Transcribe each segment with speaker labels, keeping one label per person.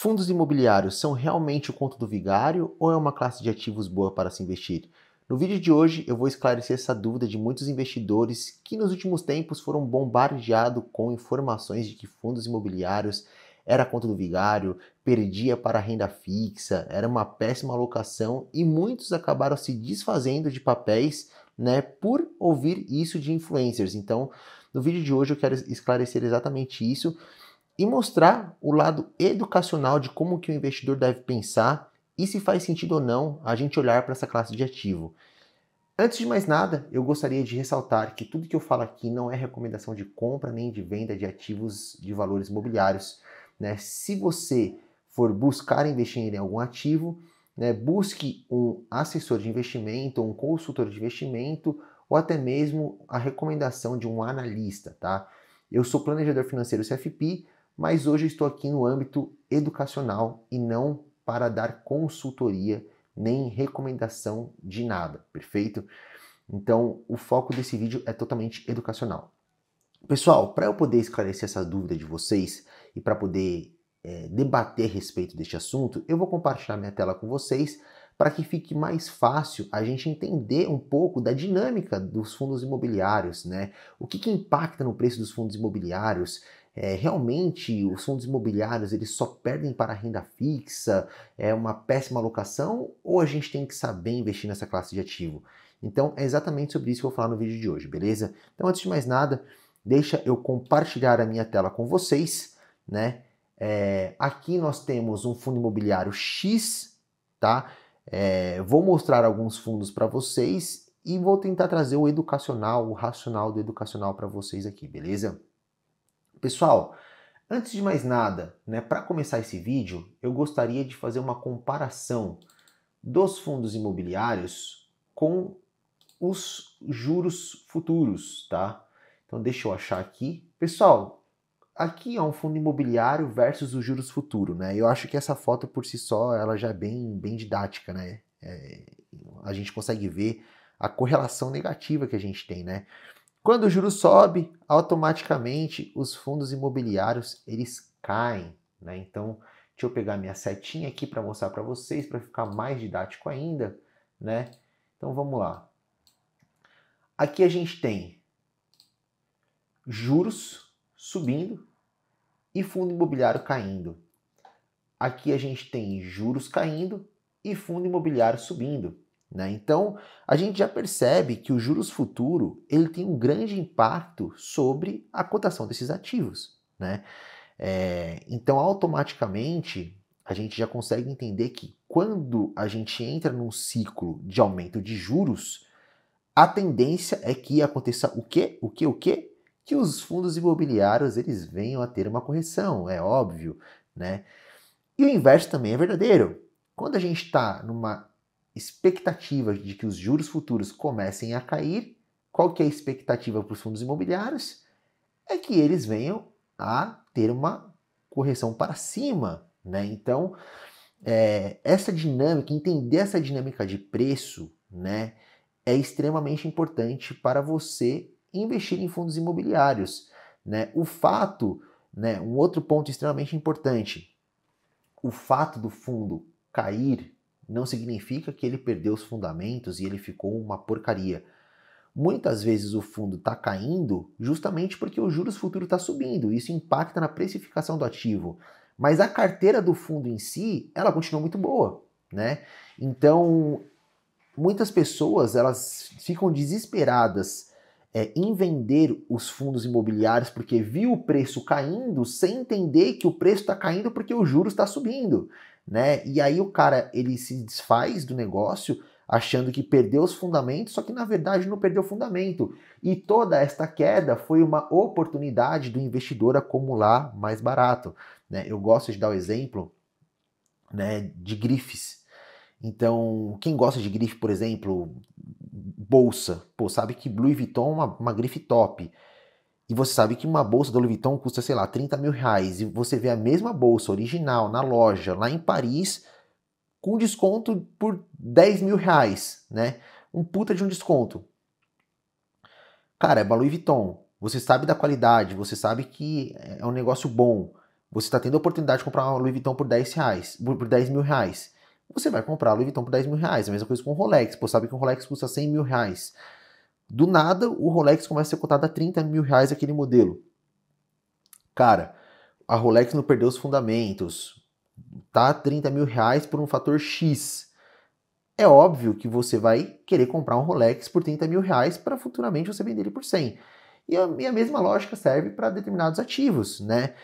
Speaker 1: Fundos imobiliários são realmente o conto do vigário ou é uma classe de ativos boa para se investir? No vídeo de hoje eu vou esclarecer essa dúvida de muitos investidores que nos últimos tempos foram bombardeados com informações de que fundos imobiliários era conto do vigário, perdia para a renda fixa, era uma péssima alocação e muitos acabaram se desfazendo de papéis, por ouvir isso de influencers. Então, no vídeo de hoje eu quero esclarecer exatamente isso e mostrar o lado educacional de como que o investidor deve pensar e se faz sentido ou não a gente olhar para essa classe de ativo. Antes de mais nada, eu gostaria de ressaltar que tudo que eu falo aqui não é recomendação de compra nem de venda de ativos de valores imobiliários. Se você for buscar investir em algum ativo, busque um assessor de investimento, um consultor de investimento ou até mesmo a recomendação de um analista, tá? Eu sou planejador financeiro CFP, mas hoje estou aqui no âmbito educacional e não para dar consultoria nem recomendação de nada, perfeito? Então, o foco desse vídeo é totalmente educacional. Pessoal, para eu poder esclarecer essa dúvida de vocês e para poder debater a respeito deste assunto, eu vou compartilhar minha tela com vocês para que fique mais fácil a gente entender um pouco da dinâmica dos fundos imobiliários, O que impacta no preço dos fundos imobiliários? Realmente os fundos imobiliários eles só perdem para a renda fixa? É uma péssima alocação? Ou a gente tem que saber investir nessa classe de ativo? Então é exatamente sobre isso que eu vou falar no vídeo de hoje, beleza? Então antes de mais nada, deixa eu compartilhar a minha tela com vocês, aqui nós temos um fundo imobiliário X, tá? Vou mostrar alguns fundos para vocês e vou tentar trazer o educacional, o racional do educacional para vocês aqui, beleza? Pessoal, antes de mais nada, para começar esse vídeo, eu gostaria de fazer uma comparação dos fundos imobiliários com os juros futuros, tá? Então deixa eu achar aqui. Pessoal, aqui é um fundo imobiliário versus os juros futuros, Eu acho que essa foto por si só, ela já é bem didática, a gente consegue ver a correlação negativa que a gente tem, Quando o juro sobe, automaticamente os fundos imobiliários, eles caem, Então, deixa eu pegar minha setinha aqui para mostrar para vocês, para ficar mais didático ainda, Então, vamos lá. Aqui a gente tem juros subindo e fundo imobiliário caindo. Aqui a gente tem juros caindo e fundo imobiliário subindo. Então, a gente já percebe que o juros futuro ele tem um grande impacto sobre a cotação desses ativos. Então, automaticamente, a gente já consegue entender que quando a gente entra num ciclo de aumento de juros, a tendência é que aconteça o quê? Que os fundos imobiliários eles venham a ter uma correção, é óbvio, E o inverso também é verdadeiro. Quando a gente está numa expectativa de que os juros futuros comecem a cair, qual que é a expectativa para os fundos imobiliários? É que eles venham a ter uma correção para cima, Então, essa dinâmica, entender essa dinâmica de preço, é extremamente importante para você investir em fundos imobiliários, O fato, um outro ponto extremamente importante, o fato do fundo cair não significa que ele perdeu os fundamentos e ele ficou uma porcaria. Muitas vezes o fundo está caindo justamente porque o juros futuro está subindo. Isso impacta na precificação do ativo. Mas a carteira do fundo em si, ela continua muito boa, Então, muitas pessoas elas ficam desesperadas em vender os fundos imobiliários porque viu o preço caindo sem entender que o preço está caindo porque o juros está subindo, E aí o cara ele se desfaz do negócio achando que perdeu os fundamentos, só que na verdade não perdeu o fundamento. E toda esta queda foi uma oportunidade do investidor acumular mais barato, Eu gosto de dar o exemplo, de grifes. Então, quem gosta de grife, por exemplo, bolsa, sabe que Louis Vuitton é uma grife top. E você sabe que uma bolsa da Louis Vuitton custa, sei lá, 30 mil reais. E você vê a mesma bolsa original na loja, lá em Paris, com desconto por 10 mil reais, Um puta de um desconto. Cara, é Louis Vuitton. Você sabe da qualidade, você sabe que é um negócio bom. Você está tendo a oportunidade de comprar uma Louis Vuitton por R$ 10, por 10 mil reais. Você vai comprar a Louis Vuitton por 10 mil reais. A mesma coisa com o Rolex. Pô, sabe que um Rolex custa 100 mil reais. Do nada, o Rolex começa a ser cotado a 30 mil reais aquele modelo. Cara, a Rolex não perdeu os fundamentos. Tá 30 mil reais por um fator X. É óbvio que você vai querer comprar um Rolex por 30 mil reais para futuramente você vender ele por 100. E a mesma lógica serve para determinados ativos, né?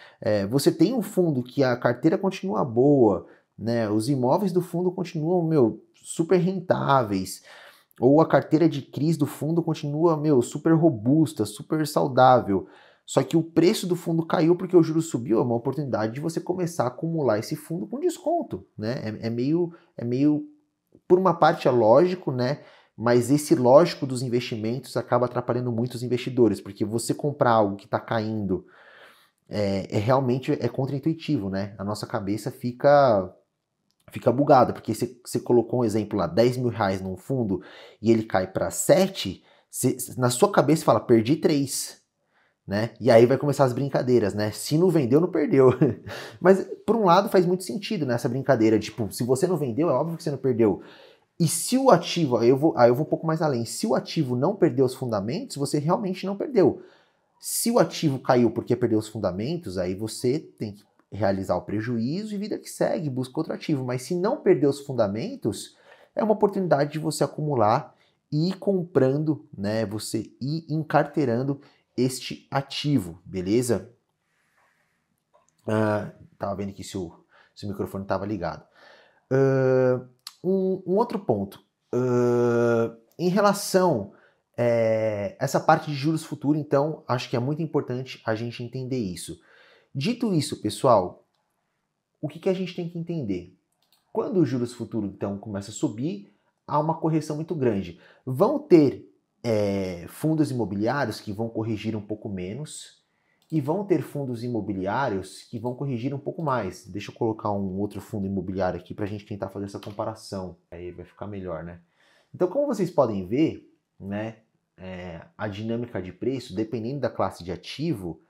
Speaker 1: Você tem um fundo que a carteira continua boa, né? Os imóveis do fundo continuam, super rentáveis, ou a carteira de CRIs do fundo continua, super robusta, super saudável. Só que o preço do fundo caiu porque o juro subiu, é uma oportunidade de você começar a acumular esse fundo com desconto, né? É meio, por uma parte é lógico, né? Mas esse lógico dos investimentos acaba atrapalhando muito os investidores, porque você comprar algo que está caindo realmente contraintuitivo, né? A nossa cabeça fica bugada, porque você colocou um exemplo lá, 10 mil reais num fundo e ele cai para 7, na sua cabeça fala, perdi 3. Né? E aí vai começar as brincadeiras, né? Se não vendeu, não perdeu. Mas, por um lado, faz muito sentido nessa brincadeira. Tipo, se você não vendeu, é óbvio que você não perdeu. E se o ativo, aí eu vou um pouco mais além, se o ativo não perdeu os fundamentos, você realmente não perdeu. Se o ativo caiu porque perdeu os fundamentos, aí você tem que realizar o prejuízo e vida que segue, busca outro ativo. Mas se não perdeu os fundamentos, é uma oportunidade de você acumular e ir comprando, né? Você ir encarteirando este ativo, beleza? Tava vendo aqui se o microfone estava ligado. Um outro ponto. Em relação a essa parte de juros futuro, então, acho que é muito importante a gente entender isso. Dito isso, pessoal, o que a gente tem que entender? Quando o juros futuro, então, começa a subir, há uma correção muito grande. Vão ter fundos imobiliários que vão corrigir um pouco menos e vão ter fundos imobiliários que vão corrigir um pouco mais. Deixa eu colocar um outro fundo imobiliário aqui para a gente tentar fazer essa comparação. Aí vai ficar melhor, né? Então, como vocês podem ver, né, a dinâmica de preço, dependendo da classe de ativo,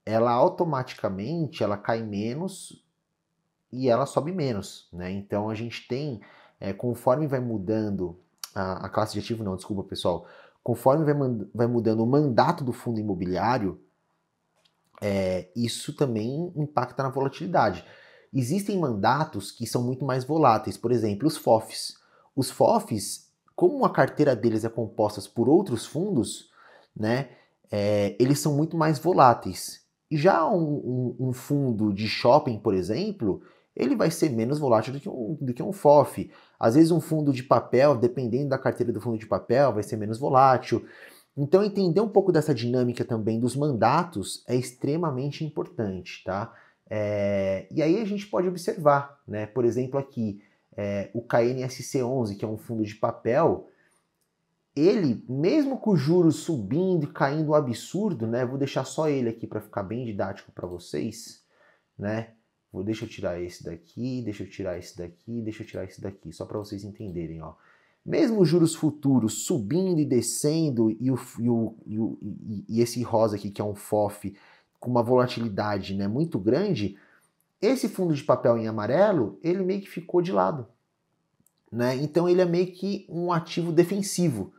Speaker 1: ela automaticamente ela cai menos e ela sobe menos, né? Então a gente tem, conforme vai mudando a classe de ativo, não, desculpa pessoal, conforme vai mudando o mandato do fundo imobiliário, isso também impacta na volatilidade. Existem mandatos que são muito mais voláteis, por exemplo, os FOFs. Os FOFs, como a carteira deles é composta por outros fundos, né, eles são muito mais voláteis. Já um fundo de shopping, por exemplo, ele vai ser menos volátil do que um FOF. Às vezes um fundo de papel, dependendo da carteira do fundo de papel, vai ser menos volátil. Então entender um pouco dessa dinâmica também dos mandatos é extremamente importante, tá? E aí a gente pode observar, né? Por exemplo aqui, o KNSC11, que é um fundo de papel, ele, mesmo com os juros subindo e caindo um absurdo, né? Vou deixar só ele aqui para ficar bem didático para vocês, né? Deixa eu tirar esse daqui, deixa eu tirar esse daqui, deixa eu tirar esse daqui, só para vocês entenderem, ó. Mesmo os juros futuros subindo e descendo e esse rosa aqui, que é um FOF, com uma volatilidade, né, muito grande, esse fundo de papel em amarelo, ele meio que ficou de lado, né? Então ele é meio que um ativo defensivo.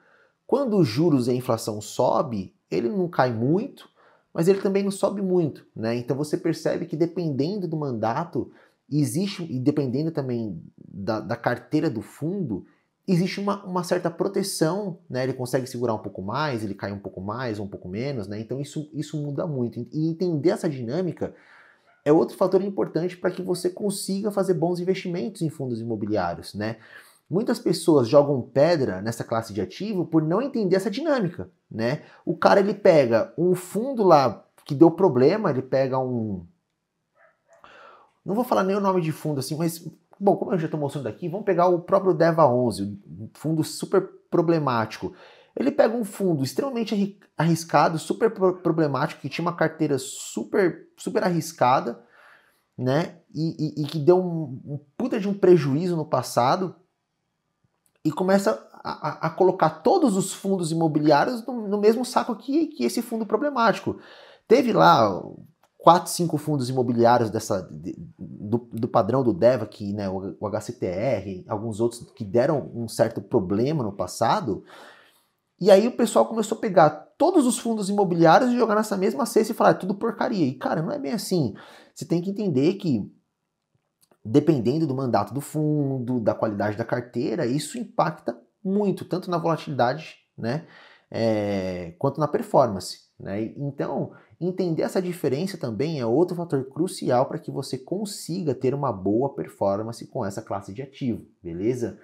Speaker 1: Quando os juros e a inflação sobe, ele não cai muito, mas ele também não sobe muito, né? Então você percebe que dependendo do mandato, existe, e dependendo também da carteira do fundo, existe uma certa proteção, né? Ele consegue segurar um pouco mais, ele cai um pouco mais ou um pouco menos, né? Então isso muda muito. E entender essa dinâmica é outro fator importante para que você consiga fazer bons investimentos em fundos imobiliários, né? Muitas pessoas jogam pedra nessa classe de ativo por não entender essa dinâmica, né? O cara, ele pega um fundo lá que deu problema, ele pega um... Não vou falar nem o nome de fundo assim, mas... Bom, como eu já estou mostrando aqui, vamos pegar o próprio DEVA11, um fundo super problemático. Ele pega um fundo extremamente arriscado, super problemático, que tinha uma carteira super, super arriscada, né? E que deu um puta de um prejuízo no passado, e começa a colocar todos os fundos imobiliários no mesmo saco que esse fundo problemático. Teve lá 4, 5 fundos imobiliários do padrão do DEVA, né, o HCTR, alguns outros que deram um certo problema no passado, e aí o pessoal começou a pegar todos os fundos imobiliários e jogar nessa mesma cesta e falar, é tudo porcaria. E cara, não é bem assim. Você tem que entender que, dependendo do mandato do fundo, da qualidade da carteira, isso impacta muito, tanto na volatilidade, né, quanto na performance, né? Então, entender essa diferença também é outro fator crucial para que você consiga ter uma boa performance com essa classe de ativo, beleza?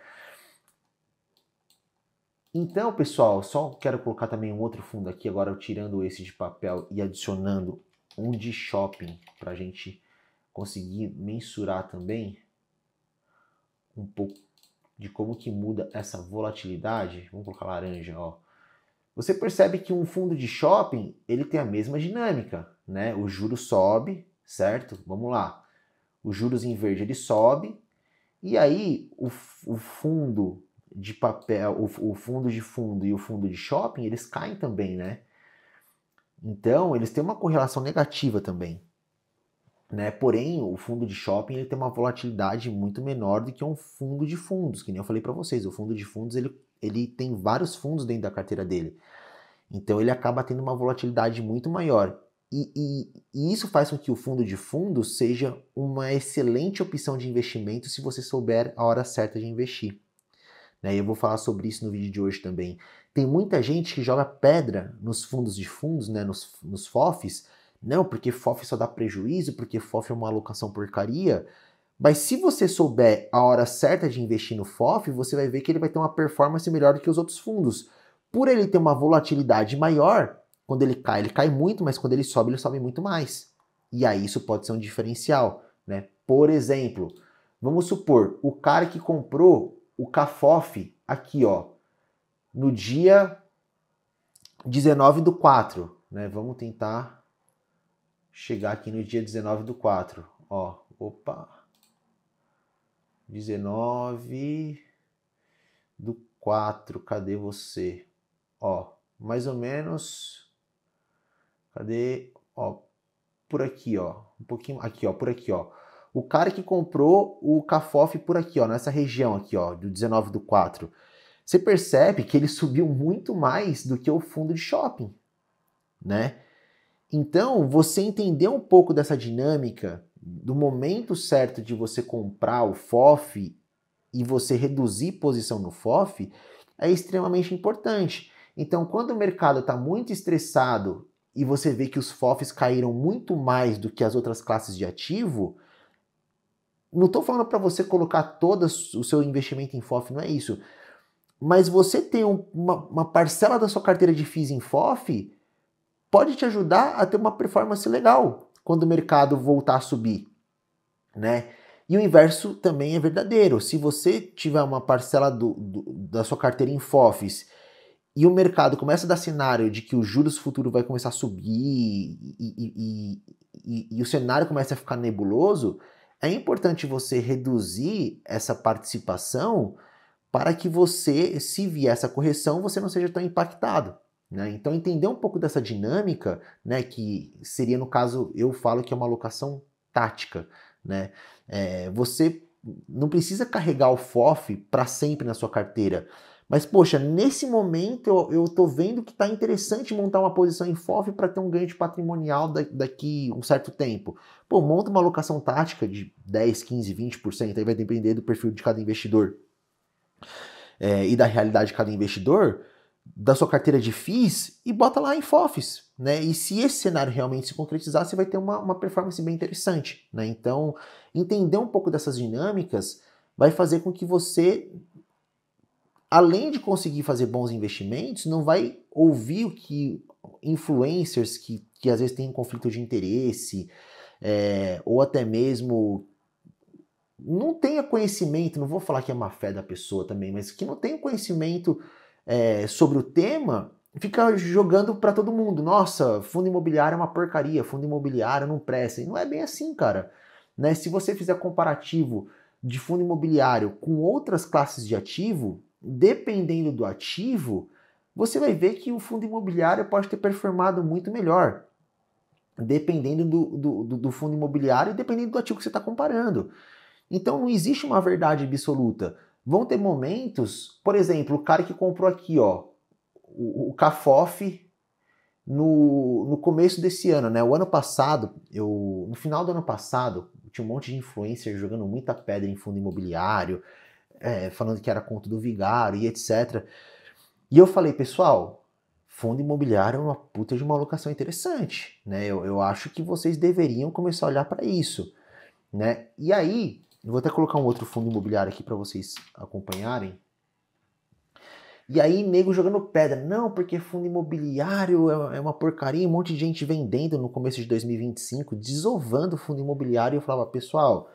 Speaker 1: Então, pessoal, só quero colocar também um outro fundo aqui, agora eu tirando esse de papel e adicionando um de shopping para a gente conseguir mensurar também um pouco de como que muda essa volatilidade. Vamos colocar laranja, ó. Você percebe que um fundo de shopping, ele tem a mesma dinâmica, né? O juro sobe, certo? Vamos lá. Os juros em verde, ele sobe, e aí o fundo de papel, o fundo de fundo e o fundo de shopping, eles caem também, né? Então, eles têm uma correlação negativa também, né? Porém, o fundo de shopping, ele tem uma volatilidade muito menor do que um fundo de fundos, que nem eu falei para vocês. O fundo de fundos, ele tem vários fundos dentro da carteira dele. Então ele acaba tendo uma volatilidade muito maior. E isso faz com que o fundo de fundos seja uma excelente opção de investimento se você souber a hora certa de investir. Né? Eu vou falar sobre isso no vídeo de hoje também. Tem muita gente que joga pedra nos fundos de fundos, né? nos FOFs. Não, porque FOF só dá prejuízo, porque FOF é uma alocação porcaria. Mas se você souber a hora certa de investir no FOF, você vai ver que ele vai ter uma performance melhor do que os outros fundos. Por ele ter uma volatilidade maior, quando ele cai muito, mas quando ele sobe muito mais. E aí isso pode ser um diferencial, né? Por exemplo, vamos supor, o cara que comprou o CAFOF aqui, ó, no dia 19/4, né? Vamos tentar chegar aqui no dia 19/4, ó, opa, 19/4, cadê você? Ó, mais ou menos, cadê? Ó, por aqui, ó, um pouquinho, aqui, ó, por aqui, ó. O cara que comprou o CAFOF por aqui, ó, nessa região aqui, ó, do 19/4, você percebe que ele subiu muito mais do que o fundo de shopping, né? Então, você entender um pouco dessa dinâmica, do momento certo de você comprar o FOF e você reduzir posição no FOF, é extremamente importante. Então, quando o mercado está muito estressado e você vê que os FOFs caíram muito mais do que as outras classes de ativo, não estou falando para você colocar todo o seu investimento em FOF, não é isso. Mas você ter uma parcela da sua carteira de FIIs em FOF pode te ajudar a ter uma performance legal quando o mercado voltar a subir, né? E o inverso também é verdadeiro. Se você tiver uma parcela da sua carteira em FOFs e o mercado começa a dar cenário de que os juros futuros vai começar a subir e o cenário começa a ficar nebuloso, é importante você reduzir essa participação para que você, se vier essa correção, você não seja tão impactado. Né? Então, entender um pouco dessa dinâmica, né, que seria, no caso, eu falo que é uma alocação tática. Né? Você não precisa carregar o FOF para sempre na sua carteira. Mas, poxa, nesse momento eu tô vendo que está interessante montar uma posição em FOF para ter um ganho de patrimonial daqui um certo tempo. Pô, monta uma alocação tática de 10, 15, 20%, aí vai depender do perfil de cada investidor e da realidade de cada investidor, da sua carteira de FIIs e bota lá em FOFs. Né? E se esse cenário realmente se concretizar, você vai ter uma performance bem interessante. Né? Então, entender um pouco dessas dinâmicas vai fazer com que você, além de conseguir fazer bons investimentos, não vai ouvir o que influencers que às vezes têm um conflito de interesse, ou até mesmo não tenha conhecimento, não vou falar que é má fé da pessoa também, mas que não tenha conhecimento sobre o tema, fica jogando para todo mundo. Nossa, fundo imobiliário é uma porcaria, fundo imobiliário não presta. E não é bem assim, cara. Né? Se você fizer comparativo de fundo imobiliário com outras classes de ativo, dependendo do ativo, você vai ver que o fundo imobiliário pode ter performado muito melhor. dependendo do fundo imobiliário e dependendo do ativo que você está comparando. Então não existe uma verdade absoluta. Vão ter momentos, por exemplo, o cara que comprou aqui, ó, o Cafof no começo desse ano, né? O ano passado, no final do ano passado, tinha um monte de influencer jogando muita pedra em fundo imobiliário, falando que era conta do vigário e etc. E eu falei, pessoal, fundo imobiliário é uma puta de uma alocação interessante, né? Eu acho que vocês deveriam começar a olhar para isso, né? E aí, eu vou até colocar um outro fundo imobiliário aqui para vocês acompanharem. E aí, nego jogando pedra. Não, porque fundo imobiliário é uma porcaria, um monte de gente vendendo no começo de 2025, desovando o fundo imobiliário. E eu falava, pessoal,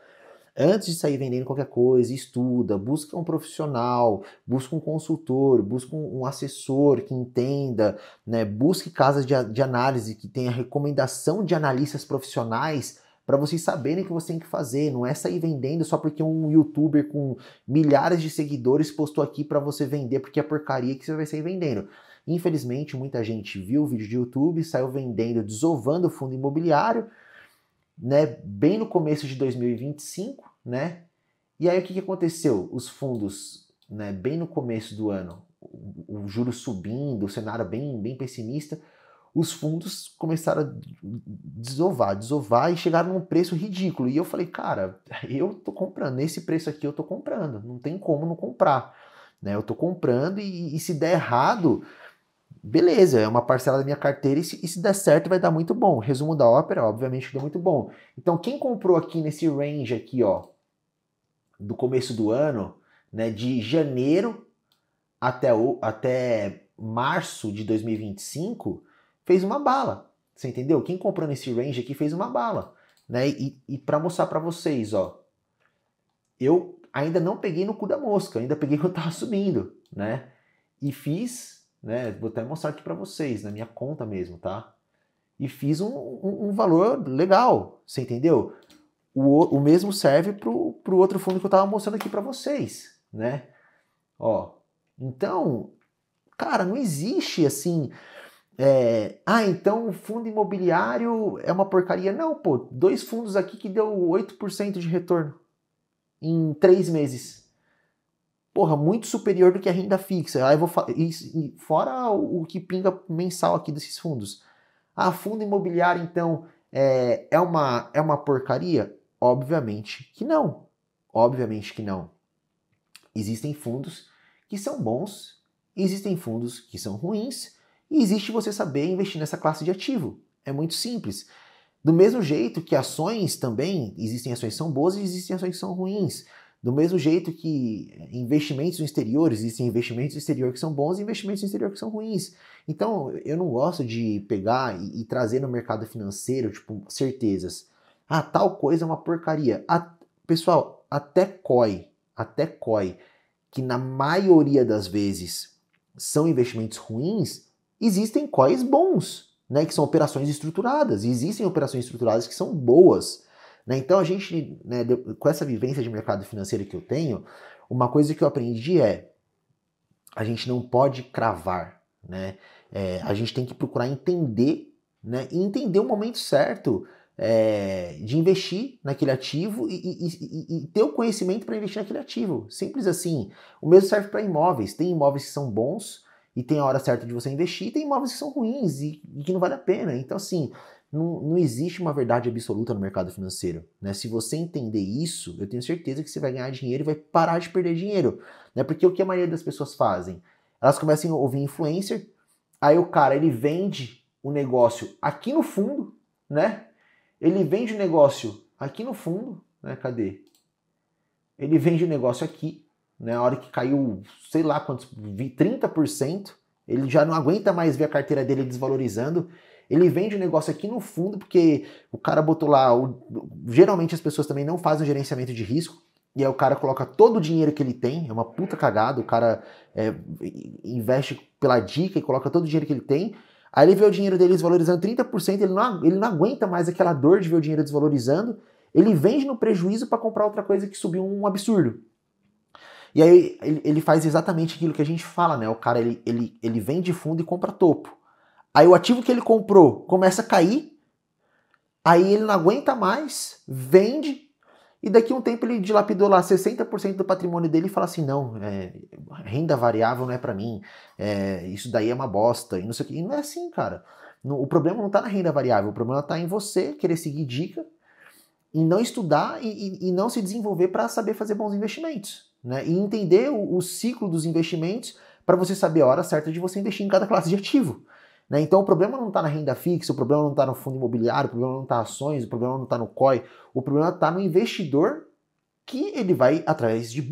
Speaker 1: antes de sair vendendo qualquer coisa, estuda, busca um profissional, busca um consultor, busca um assessor que entenda, né? Busque casas de análise que tenha recomendação de analistas profissionais para vocês saberem o que você tem que fazer. Não é sair vendendo só porque um youtuber com milhares de seguidores postou aqui para você vender porque é porcaria que você vai sair vendendo. Infelizmente, muita gente viu o vídeo de YouTube, saiu vendendo, desovando o fundo imobiliário, né, bem no começo de 2025, né? E aí o que aconteceu? Os fundos, né, bem no começo do ano, o juro subindo, o cenário bem pessimista, os fundos começaram a desovar e chegaram num preço ridículo. E eu falei, cara, eu tô comprando, nesse preço aqui eu tô comprando, não tem como não comprar, né? Eu tô comprando e se der errado, beleza, é uma parcela da minha carteira e se der certo vai dar muito bom. Resumo da ópera, obviamente que deu muito bom. Então quem comprou aqui nesse range aqui, ó, do começo do ano, né, de janeiro até março de 2025, fez uma bala. Você entendeu? Quem comprou nesse range aqui fez uma bala, né? E para mostrar para vocês, ó, eu ainda não peguei no cu da mosca, ainda peguei quando tava subindo, né? E fiz, né? Vou até mostrar aqui para vocês, na minha conta mesmo, tá? E fiz um valor legal, você entendeu? O mesmo serve pro outro fundo que eu tava mostrando aqui para vocês, né? Ó, então, cara, não existe assim. Então o fundo imobiliário é uma porcaria. Não, pô, 2 fundos aqui que deu 8% de retorno em 3 meses. Porra, muito superior do que a renda fixa. Aí eu vou fora o que pinga mensal aqui desses fundos. Ah, fundo imobiliário, então, é uma porcaria? Obviamente que não. Obviamente que não. Existem fundos que são bons, existem fundos que são ruins, e existe você saber investir nessa classe de ativo. É muito simples. Do mesmo jeito que ações também, existem ações que são boas e existem ações que são ruins. Do mesmo jeito que investimentos no exterior, existem investimentos no exterior que são bons e investimentos no exterior que são ruins. Então, eu não gosto de pegar e trazer no mercado financeiro, tipo, certezas. Ah, tal coisa é uma porcaria. Pessoal, até COI, que na maioria das vezes são investimentos ruins, existem COIs bons, né, que são operações estruturadas, e existem operações estruturadas que são boas. Né? Então a gente, né, com essa vivência de mercado financeiro que eu tenho, uma coisa que eu aprendi é, a gente não pode cravar, né? A gente tem que procurar entender, né, e entender o momento certo de investir naquele ativo e ter o conhecimento para investir naquele ativo. Simples assim. O mesmo serve para imóveis. Tem imóveis que são bons e tem a hora certa de você investir, e tem imóveis que são ruins e que não vale a pena. Então, assim, não existe uma verdade absoluta no mercado financeiro. Né? Se você entender isso, eu tenho certeza que você vai ganhar dinheiro e vai parar de perder dinheiro. Né? Porque o que a maioria das pessoas fazem? Elas começam a ouvir influencer, aí o cara ele vende o negócio aqui no fundo, né? Ele vende o negócio aqui no fundo, né? Cadê? Ele vende o negócio aqui, né? A hora que caiu, sei lá quantos, 30%, ele já não aguenta mais ver a carteira dele desvalorizando. Ele vende o negócio aqui no fundo, porque o cara botou lá. Geralmente as pessoas também não fazem o gerenciamento de risco. E aí o cara coloca todo o dinheiro que ele tem, é uma puta cagada, o cara investe pela dica e coloca todo o dinheiro que ele tem. Aí ele vê o dinheiro dele desvalorizando 30%, ele não aguenta mais aquela dor de ver o dinheiro desvalorizando, ele vende no prejuízo para comprar outra coisa que subiu um absurdo. E aí ele faz exatamente aquilo que a gente fala, né? O cara ele vende fundo e compra topo. Aí o ativo que ele comprou começa a cair, Aí ele não aguenta mais, vende, e daqui a um tempo ele dilapidou lá 60% do patrimônio dele e fala assim, não, renda variável não é para mim, isso daí é uma bosta, e não sei o que. E não é assim, cara. O problema não tá na renda variável, o problema tá em você querer seguir dica, em não estudar e não se desenvolver para saber fazer bons investimentos, né? E entender o ciclo dos investimentos para você saber a hora certa de você investir em cada classe de ativo. Né? Então o problema não está na renda fixa, o problema não está no fundo imobiliário, o problema não está nas ações, o problema não está no COI, o problema está no investidor que ele vai através de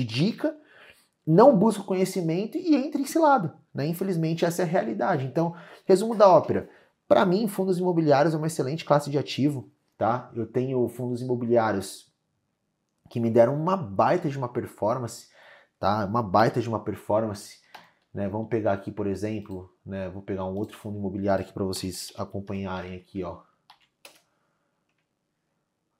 Speaker 1: dica, não busca o conhecimento e entra em cilado. Né? Infelizmente essa é a realidade. Então, resumo da ópera. Para mim, fundos imobiliários é uma excelente classe de ativo. Tá? Eu tenho fundos imobiliários que me deram uma baita de uma performance, tá? Uma baita de uma performance, né? Vamos pegar aqui, por exemplo, né? Vou pegar um outro fundo imobiliário aqui para vocês acompanharem aqui, ó.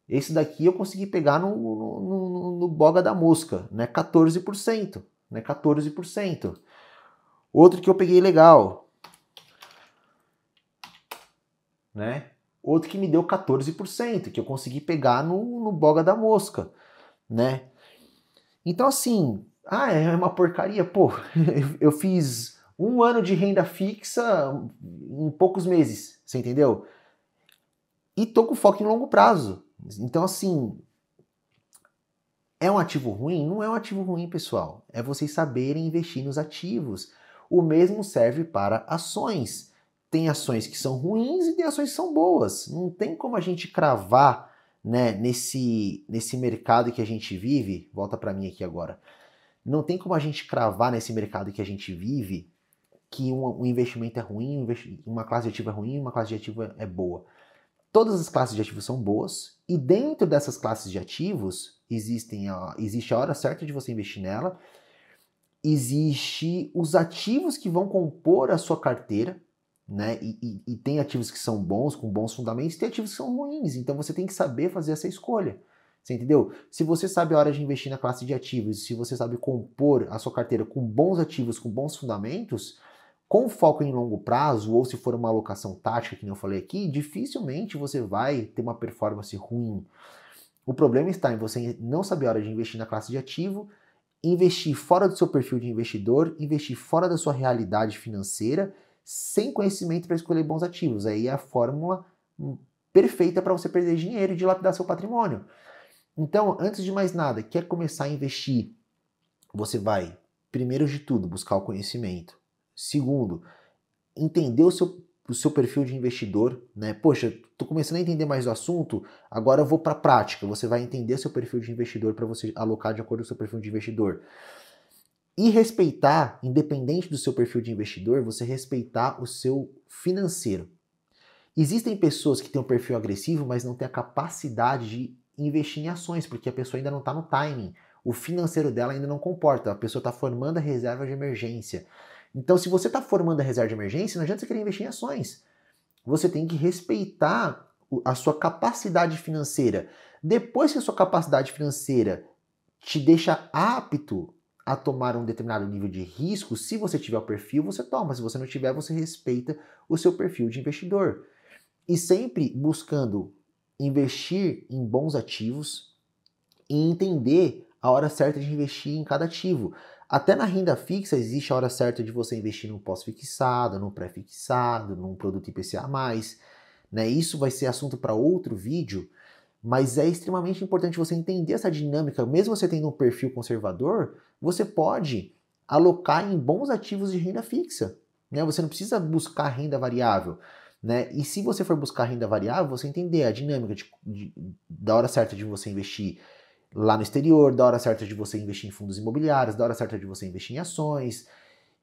Speaker 1: Esse daqui eu consegui pegar no boga da mosca, né? 14%, né? 14%. Outro que eu peguei legal, né? Outro que me deu 14%, que eu consegui pegar no boga da mosca, né? Então assim, é uma porcaria, pô, eu fiz 1 ano de renda fixa em poucos meses, você entendeu? E tô com foco em longo prazo. Então assim, é um ativo ruim? Não é um ativo ruim, pessoal. É vocês saberem investir nos ativos. O mesmo serve para ações. Tem ações que são ruins e tem ações que são boas. Não tem como a gente cravar, né, nesse mercado que a gente vive. Volta para mim aqui agora. Não tem como a gente cravar nesse mercado que a gente vive que um investimento é ruim, uma classe de ativo é ruim, uma classe de ativo é boa. Todas as classes de ativos são boas e dentro dessas classes de ativos existe a hora certa de você investir nela, existe os ativos que vão compor a sua carteira, né? E tem ativos que são bons, com bons fundamentos, e tem ativos que são ruins. Então você tem que saber fazer essa escolha. Você entendeu? Se você sabe a hora de investir na classe de ativos, se você sabe compor a sua carteira com bons ativos, com bons fundamentos, com foco em longo prazo, ou se for uma alocação tática, que nem eu falei aqui, dificilmente você vai ter uma performance ruim. O problema está em você não saber a hora de investir na classe de ativo, investir fora do seu perfil de investidor, investir fora da sua realidade financeira, sem conhecimento para escolher bons ativos. Aí é a fórmula perfeita para você perder dinheiro e dilapidar seu patrimônio. Então, antes de mais nada, quer começar a investir, você vai, primeiro de tudo, buscar o conhecimento. Segundo, entender o seu perfil de investidor, né? Poxa, tô começando a entender mais do assunto, agora eu vou para a prática. Você vai entender seu perfil de investidor para você alocar de acordo com o seu perfil de investidor. E respeitar, independente do seu perfil de investidor, você respeitar o seu financeiro. Existem pessoas que têm um perfil agressivo, mas não têm a capacidade de investir em ações, porque a pessoa ainda não está no timing. O financeiro dela ainda não comporta. A pessoa está formando a reserva de emergência. Então, se você está formando a reserva de emergência, não adianta você querer investir em ações. Você tem que respeitar a sua capacidade financeira. Depois que a sua capacidade financeira te deixa apto a tomar um determinado nível de risco, se você tiver o perfil, você toma. Se você não tiver, você respeita o seu perfil de investidor. E sempre buscando investir em bons ativos e entender a hora certa de investir em cada ativo. Até na renda fixa existe a hora certa de você investir num pós-fixado, num pré-fixado, num produto IPCA+. Né? Isso vai ser assunto para outro vídeo, mas é extremamente importante você entender essa dinâmica. Mesmo você tendo um perfil conservador, você pode alocar em bons ativos de renda fixa. Né? Você não precisa buscar renda variável. Né? E se você for buscar renda variável, você entender a dinâmica da hora certa de você investir lá no exterior, da hora certa de você investir em fundos imobiliários, da hora certa de você investir em ações,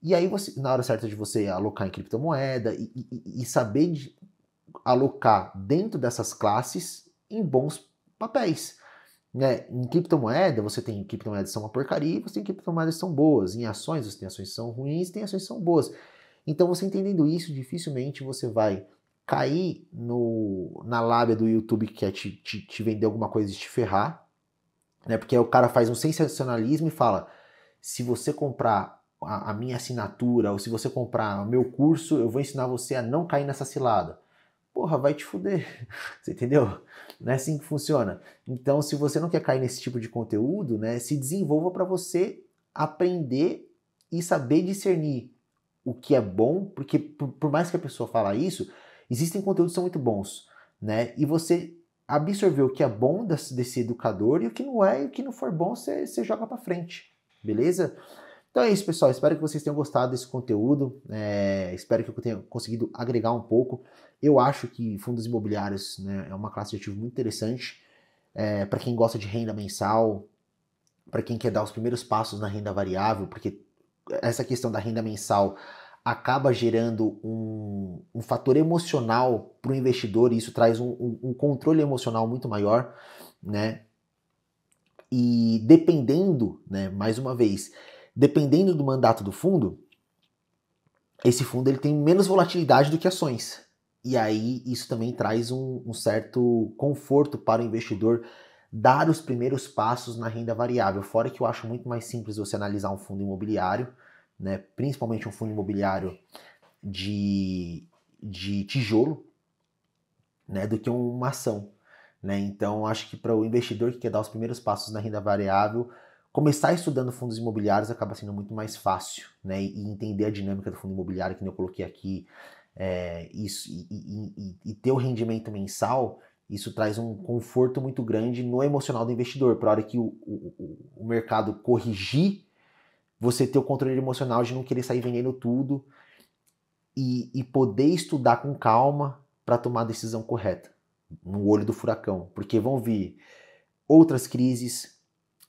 Speaker 1: e aí você, na hora certa de você alocar em criptomoeda e saber alocar dentro dessas classes em bons papéis. Né? Em criptomoeda, você tem criptomoedas que são uma porcaria e você tem criptomoedas que são boas. Em ações, você tem ações que são ruins e tem ações que são boas. Então, você entendendo isso, dificilmente você vai cair na lábia do YouTube que quer te vender alguma coisa e te ferrar, né? Porque o cara faz um sensacionalismo e fala, se você comprar a minha assinatura ou se você comprar o meu curso, eu vou ensinar você a não cair nessa cilada. porra, vai te fuder. Você entendeu? Não é assim que funciona. Então, se você não quer cair nesse tipo de conteúdo, né, se desenvolva para você aprender e saber discernir o que é bom, porque por mais que a pessoa fala isso, existem conteúdos que são muito bons, né? E você absorver o que é bom desse educador e o que não é, e o que não for bom, você joga para frente, beleza? Então é isso, pessoal. Espero que vocês tenham gostado desse conteúdo. Espero que eu tenha conseguido agregar um pouco. Eu acho que fundos imobiliários, né, é uma classe de ativo muito interessante para quem gosta de renda mensal, para quem quer dar os primeiros passos na renda variável, porque essa questão da renda mensal acaba gerando um fator emocional para o investidor e isso traz um controle emocional muito maior, né? E dependendo, né, mais uma vez, dependendo do mandato do fundo, esse fundo ele tem menos volatilidade do que ações. E aí isso também traz um certo conforto para o investidor dar os primeiros passos na renda variável. Fora que eu acho muito mais simples você analisar um fundo imobiliário, né, principalmente um fundo imobiliário de tijolo, né, do que uma ação. Né? Então, acho que para o investidor que quer dar os primeiros passos na renda variável, começar estudando fundos imobiliários acaba sendo muito mais fácil, né? E entender a dinâmica do fundo imobiliário, que eu coloquei aqui, e ter o rendimento mensal, isso traz um conforto muito grande no emocional do investidor. Para a hora que o mercado corrigir, você ter o controle emocional de não querer sair vendendo tudo e poder estudar com calma para tomar a decisão correta no olho do furacão, porque vão vir outras crises,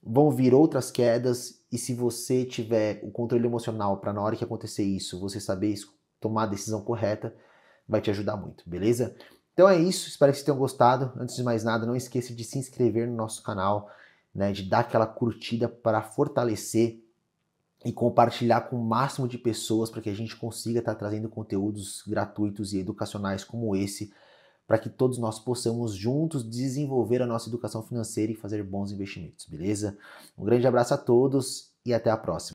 Speaker 1: vão vir outras quedas, e se você tiver o controle emocional para na hora que acontecer isso, você saber tomar a decisão correta, vai te ajudar muito, beleza? Então é isso, espero que vocês tenham gostado. Antes de mais nada, não esqueça de se inscrever no nosso canal, né, de dar aquela curtida para fortalecer e compartilhar com o máximo de pessoas para que a gente consiga estar trazendo conteúdos gratuitos e educacionais como esse, para que todos nós possamos juntos desenvolver a nossa educação financeira e fazer bons investimentos, beleza? Um grande abraço a todos e até a próxima.